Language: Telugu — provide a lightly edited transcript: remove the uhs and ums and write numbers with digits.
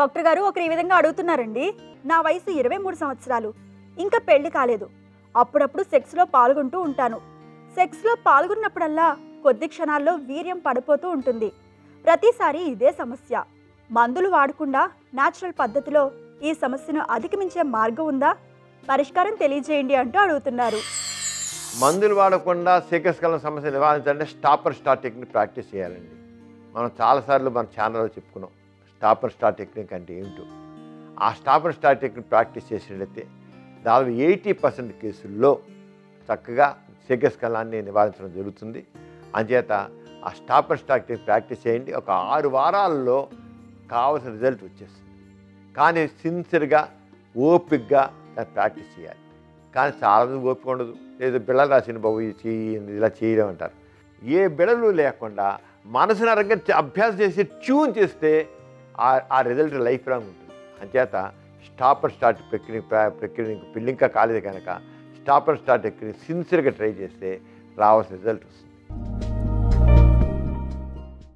డాక్టర్ గారు ఒకరు ఈ విధంగా అడుగుతున్నారండి. నా వయసు 23 సంవత్సరాలు, ఇంకా పెళ్లి కాలేదు. అప్పుడప్పుడు సెక్స్లో పాల్గొంటూ ఉంటాను. సెక్స్లో పాల్గొన్నప్పుడల్లా కొద్ది క్షణాల్లో వీర్యం పడిపోతూ ఉంటుంది. ప్రతిసారి ఇదే సమస్య. మందులు వాడకుండా న్యాచురల్ పద్ధతిలో ఈ సమస్యను అధిగమించే మార్గం ఉందా? పరిష్కారం తెలియజేయండి అంటూ అడుగుతున్నారు. మందులు వాడకుండా శీఘ్రస్ఖలన సమస్య నివారించాలంటే స్టాపర్ స్టార్ట్ టెక్నిక్ ప్రాక్టీస్ చేయాలండి. మనం చాలాసార్లు మన ఛానల్లో చెప్పుకున్నాం స్టాపర్ స్టార్ట్ టెక్నిక్ అంటే ఏమిటో. ఆ స్టాపర్ స్టార్ట్ టెక్నిక్ ప్రాక్టీస్ చేసినట్లయితే దాదాపు 80% కేసుల్లో చక్కగా శీఘ్రస్ఖలనాన్ని నివారించడం జరుగుతుంది. అంచేత ఆ స్టాపర్ స్టార్ట్ టెక్నిక్ ప్రాక్టీస్ చేయండి. ఒక 6 వారాల్లో కావాల్సిన రిజల్ట్ వచ్చేస్తుంది. కానీ సిన్సియర్గా ఓపికగా దాన్ని ప్రాక్టీస్ చేయాలి. కానీ చాలామంది ఓపిక ఉండదు. ఏదో బిళ్ళలు రాసిన బాబు ఇలా చేయడం అంటారు. ఏ బిళ్ళలు లేకుండా మనసును అరగ అభ్యాసం చేసి ట్యూన్ చేస్తే ఆ రిజల్ట్ లైఫ్ లాంగ్ ఉంటుంది. అంచేత స్టాపర్ స్టార్ట్ ప్రక్రియ పిల్లింకా కాలేదు కనుక స్టాపర్ స్టార్ట్ టెక్నిక్ సిన్సియర్గా ట్రై చేస్తే రావాల్సిన రిజల్ట్ వస్తుంది.